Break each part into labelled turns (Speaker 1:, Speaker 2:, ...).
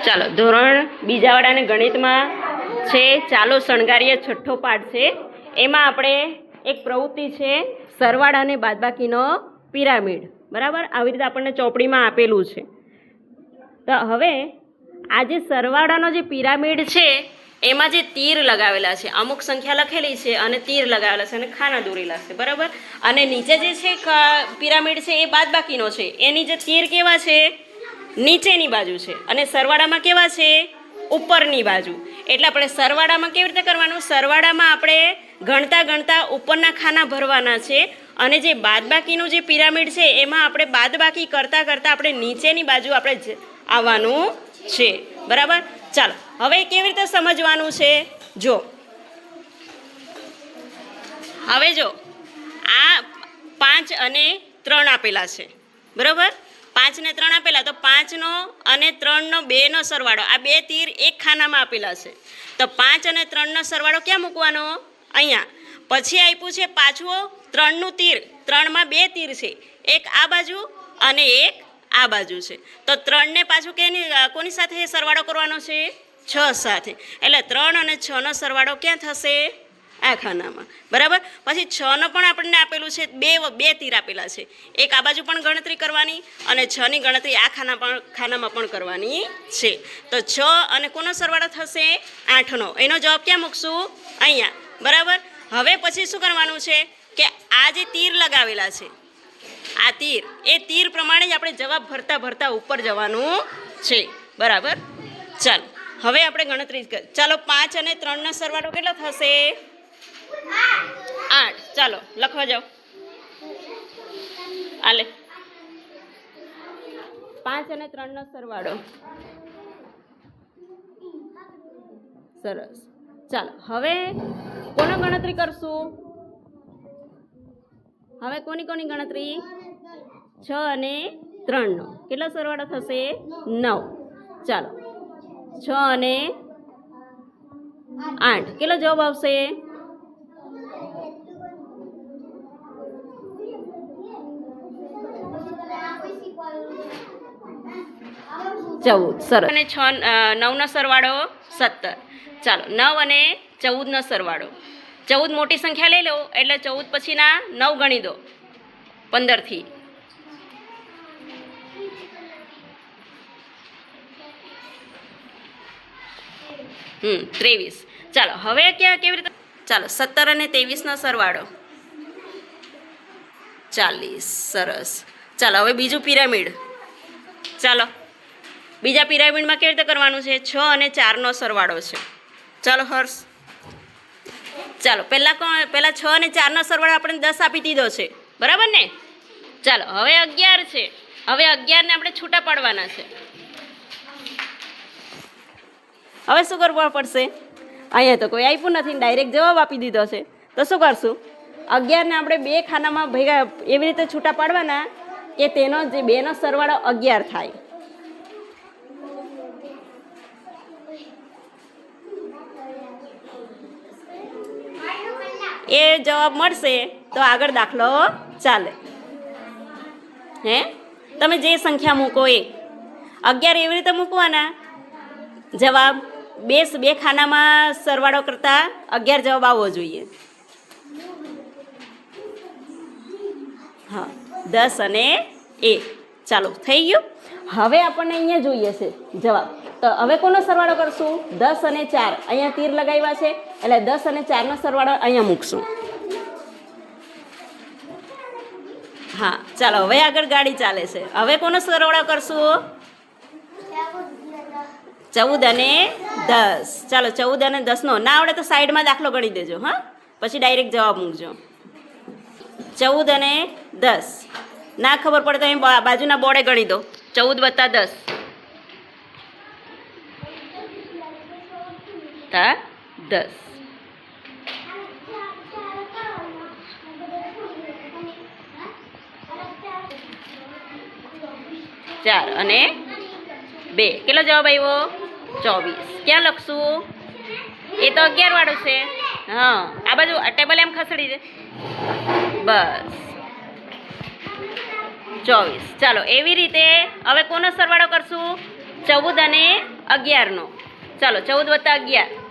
Speaker 1: ચાલો ધોરણ બીજા વાળાને ગણિતમાં છે ચાલો શણગારીએ છઠ્ઠો પાઠ છે. એમાં આપણે એક પ્રવૃત્તિ છે સરવાળા અને બાદબાકીનો પિરામિડ. બરાબર, આવી રીતે આપણને ચોપડીમાં આપેલું છે. તો હવે આ જે સરવાળાનો જે પિરામિડ છે એમાં જે તીર લગાવેલા છે, અમુક સંખ્યા લખેલી છે અને તીર લગાવેલા છે અને ખાના દોરેલા છે. બરાબર, અને નીચે જે છે પિરામિડ છે એ બાદબાકીનો છે. એની જે તીર કેવા છે? નીચેની બાજુ છે અને સરવાળામાં કેવા છે? ઉપરની બાજુ. એટલે આપણે સરવાળામાં કેવી રીતે કરવાનું? સરવાળામાં આપણે ગણતા ગણતા ઉપરના ખાના ભરવાના છે અને જે બાદબાકીનું જે પિરામિડ છે એમાં આપણે બાદબાકી કરતાં કરતાં આપણે નીચેની બાજુ આપણે આવવાનું છે. બરાબર, ચાલો હવે કેવી રીતે સમજવાનું છે? જો હવે જો આ 5 અને 3 આપેલા છે. બરાબર, 5 ને 3 આપેલા, તો 5નો અને 3નો 2નો સરવાળો, આ બે તીર એક ખાનામાં આપેલા છે. તો 5 અને 3નો સરવાળો ક્યાં મૂકવાનો? અહીંયા. પછી આપ્યું છે પાછું 3નું તીર, 3માં 2 તીર છે, એક આ બાજુ અને એક આ બાજુ છે. તો 3ને પાછું કોની સાથે સરવાળો કરવાનો છે? 6 સાથે. એટલે 3 અને 6નો સરવાળો ક્યાં થશે? આ ખાનામાં. બરાબર, પછી 6નો પણ આપણને આપેલું છે, બે તીર આપેલા છે, એક આ બાજુ પણ ગણતરી કરવાની અને 6ની ગણતરી આ ખાનામાં પણ કરવાની છે. તો 6 અને કોનો સરવાળો થશે? 8નો. એનો જવાબ ક્યાં મૂકશું? અહીંયા. બરાબર, હવે પછી શું કરવાનું છે કે આ જે તીર લગાવેલા છે, આ તીર, એ તીર પ્રમાણે જ આપણે જવાબ ભરતા ભરતા ઉપર જવાનું છે. બરાબર, ચાલો હવે આપણે ગણતરી ચાલો 5 અને 3નો સરવાળો કેટલો થશે? 8. ચાલો લખવા જાઓ. આલે 5 અને 3નો સરવાળો. સરસ. ચાલો હવે કોનો ગણતરી કરશું? હવે કોની ગણતરી? 6 અને 3નો. કેટલો સરવાળો થશે? 9. ચાલો 6 અને 8, કેટલો જવાબ આવશે? 14. સરસ. અને 9નો સરવાળો 17. ચાલો 9 અને 14નો સરવાળો. 14 મોટી સંખ્યા લઈ લો એટલે 14 પછીના 9 ગણી દો 15થી. હમ 23. ચાલો હવે કેવી રીતે? ચાલો 17 અને 23નો સરવાળો 40. સરસ. ચાલો હવે બીજું પિરામિડ. ચાલો બીજા પિરામિડમાં કેવી રીતે કરવાનું છે? 6 અને 4નો સરવાળો છે. ચાલો હર્ષ. ચાલો પહેલા 6 અને 4નો સરવાળો આપણે 10 આપી દીધો છે. બરાબર ને? ચાલો હવે 11 છે. હવે 11ને આપણે છૂટા પાડવાના છે. હવે શું કરવું પડશે? અહીંયા તો કોઈ આપ્યું નથી, ડાયરેક્ટ જવાબ આપી દીધો છે. તો શું કરશું? 11ને આપણે બે ખાનામાં ભેગા એવી રીતે છૂટા પાડવાના કે તેનો જે 2નો સરવાળો 11 થાય. એ જવાબ મળશે તો આગળ દાખલો ચાલે. હે, તમે જે સંખ્યા મૂકો એ 11 એવી રીતે મૂકવાના, જવાબ બે ખાનામાં સરવાળો કરતા 11 જવાબ આવવો જોઈએ. હા, 10 અને 1. ચાલો થઈ ગયું. હવે આપણને અહીંયા જોઈએ છે જવાબ. તો હવે કોનો સરવાળો કરશું? 10 અને 4. અહીંયા તીર લગાવ્યા છે એટલે 10 અને 4નો સરવાળો અહીંયા મૂકશું. હા, ચાલો હવે આગળ ગાડી ચાલે છે. હવે કોનો સરવાળો કરશું? 14 અને 10. ચાલો 14 અને 10નો ના આવડે તો સાઈડમાં દાખલો ગણી દેજો. હા, પછી ડાયરેક્ટ જવાબ મૂકજો. 14 અને 10 ના ખબર પડે તો અહીં બાજુના બોર્ડે ગણી દો. 14 + 10 તા 10. ચાર અને 2. કેટલો જવાબ આવ્યો? 24. ક્યાં લખશું? એ તો 11 વાળું છે. હા, આ બાજુ ટેબલ એમ ખસેડી દે. બસ 24. ચાલો એવી રીતે હવે કોનો સરવાળો કરશું? 14 અને 11નો. ચાલો 14 વત્તા 11.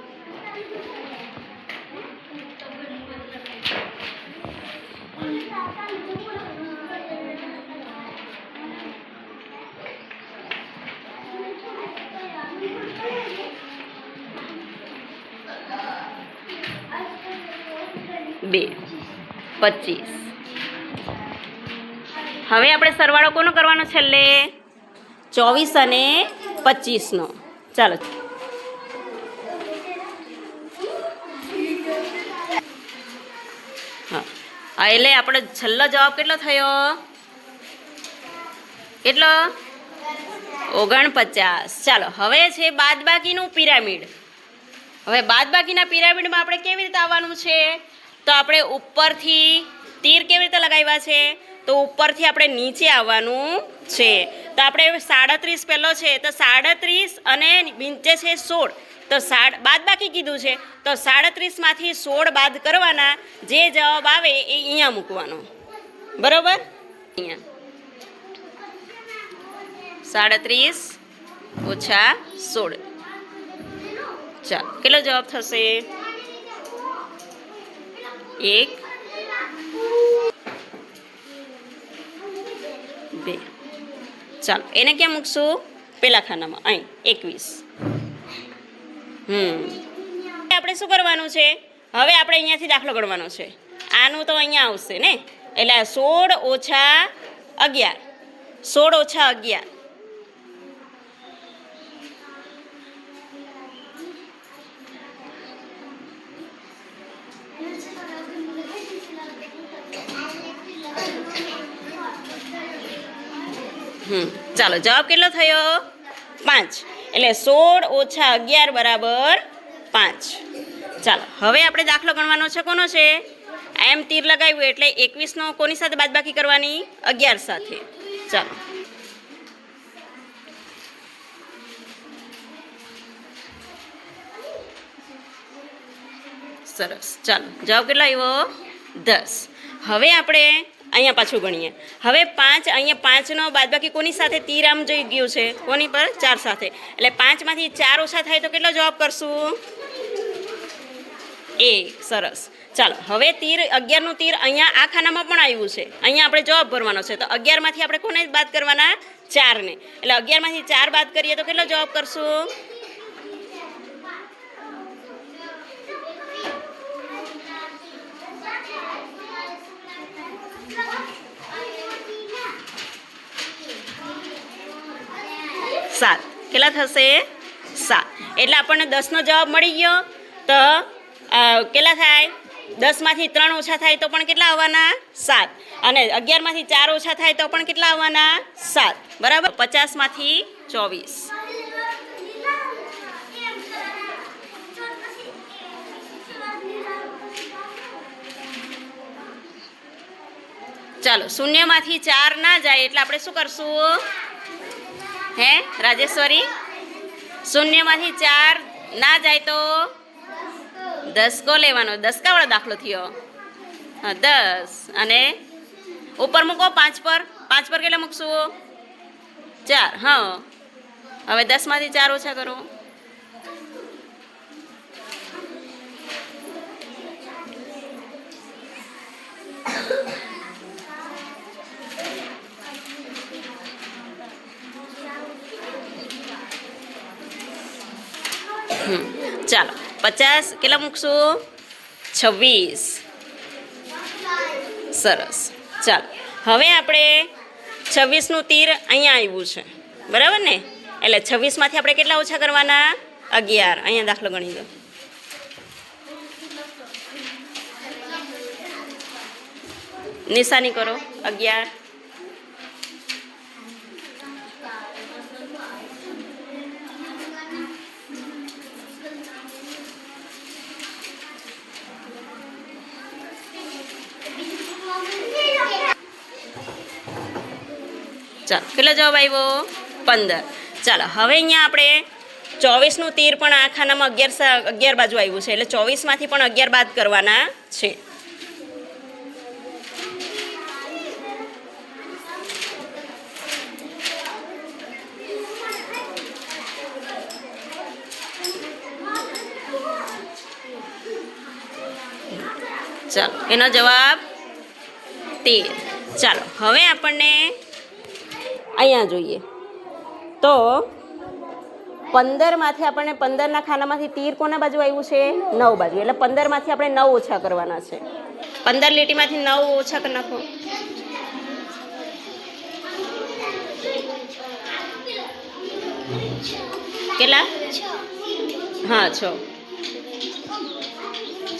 Speaker 1: બે 25. હવે આપણે સરવાળો કોનો કરવાનો છેલ્લે? 24 અને 25નો. ચાલો હા એટલે આપણો છેલ્લો જવાબ કેટલો થયો? કેટલો? 49. ચાલો હવે છે બાદબાકીનું પિરામિડ. હવે બાદબાકીના પિરામિડમાં આપણે કેવી રીતે આવવાનું છે? તો આપણે ઉપરથી તીર કેવી રીતે લગાવ્યા છે? તો ઉપરથી આપણે નીચે આવવાનું છે. તો આપણે 37 પહેલો છે તો 37 અને નીચે છે 16. તો બાદબાકી કીધું છે તો 37માંથી 16 બાદ કરવાના. જે જવાબ આવે એ અહીંયા મૂકવાનો. બરોબર? અહીંયા 37 ઓછા 16. ચાલો કેટલો જવાબ થશે? 1 2. ચાલો એને ક્યાં મૂકશું? પેલા ખાનામાં. અહીં 21. આપણે શું કરવાનું છે? હવે આપણે અહીંયાથી દાખલો ગણવાનો છે. આનું તો અહીંયા આવશે ને, એટલે 16 ઓછા 11. 16 ઓછા 11. ચાલો જવાબ કેટલો થયો? 5. એટલે 16 ઓછા 11 બરાબર 5. ચાલો હવે આપણે દાખલો ગણવાનો છે. કોનો છે? એમ તીર લગાવ્યું એટલે 21નો કોની સાથે બાદબાકી કરવાની? 11 સાથે. ચાલો સરસ. ચાલો જવાબ કેટલો આવ્યો? 10. હવે આપણે અહીંયા પાછું ગણીએ. હવે 5, અહીંયા 5નો બાદબાકી કોની સાથે? તીર આમ જોઈ ગયું છે. કોની પર? 4 સાથે. એટલે 5માંથી 4 ઓછા થાય તો કેટલો જવાબ કરશું? 1. સરસ. ચાલો હવે તીર 11નું તીર અહીંયા આ ખાનામાં પણ આવ્યું છે. અહીંયા આપણે જવાબ ભરવાનો છે. તો 11માંથી આપણે કોને બાદ કરવાના? 4ને. એટલે 11માંથી 4 બાદ કરીએ તો કેટલો જવાબ કરશું? 7. કેટલા થશે? 7. એટલે આપણને 10નો જવાબ મળી ગયો. તો કેટલા થાય? 10માંથી 3 ઓછા થાય તો પણ કેટલા આવવાના? 7. અને 11માંથી 4 ઓછા થાય તો પણ કેટલા આવવાના? 7. બરાબર? 50માંથી 24. ચાલો શૂન્યમાંથી 4 ના જાય એટલે આપણે શું કરશું? હે રાજેશ્વરી? શૂન્યમાંથી 4 ના જાય તો 10 લેવાનો. 10 વાળો દાખલો થયો. હા 10 અને ઉપર મૂકો 5 પર. 5 પર કેટલા મૂકશું? 4. હા હવે 10માંથી 4 ઓછા કરો. ચાલો 50 કેટલા મૂકશું? 26. સરસ. ચાલો હવે આપણે 26નું તીર અહીંયા આવ્યું છે. બરાબર ને? એટલે 26માંથી આપણે કેટલા ઓછા કરવાના? 11. અહીંયા દાખલો ગણી દો. નિશાની કરો. 11. ચાલો કેટલો જવાબ આવ્યો? 15. ચાલો હવે અહીંયા આપણે 24નું તીર પણ આ ખાનામાં 11 બાજુ આવ્યું છે. એટલે 24માંથી પણ 11 બાદ કરવાના છે. ચાલો એનો જવાબ 13. ચાલો હવે આપણને અહીંયા જોઈએ તો 15માંથી આપણને 15ના ખાનામાંથી તીર કોના બાજુ આવ્યું છે? 9 બાજુ. એટલે 15માંથી આપણે 9 ઓછા કરવાના છે. 15 લીટીમાંથી 9 ઓછા કરી નાખો. કેટલા? હા 6.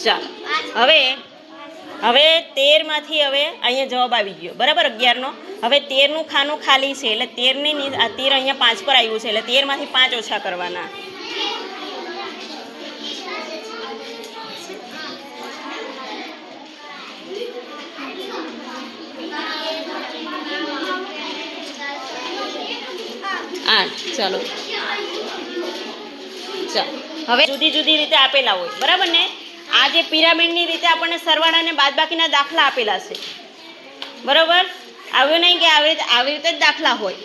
Speaker 1: ચાલો હવે 13માંથી હવે અહીંયા જવાબ આવી ગયો બરાબર 11નો. હવે 13નું ખાનું ખાલી છે એટલે 13ની આ તીર અહીંયા 5 પર આવ્યું છે એટલે 13માંથી 5 ઓછા કરવાના. આઠ. ચાલો હવે જુદી જુદી રીતે આપેલા હોય બરાબર ને. આ જે પિરામિડની રીતે આપણને સરવાળા અને બાદબાકીના દાખલા આપેલા છે બરાબર. આવ્યું નહીં કે આવી રીતે જ દાખલા હોય.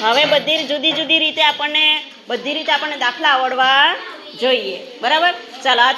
Speaker 1: હવે બધી જુદી જુદી રીતે આપણને દાખલા આવડવા જોઈએ બરાબર. ચાલો આ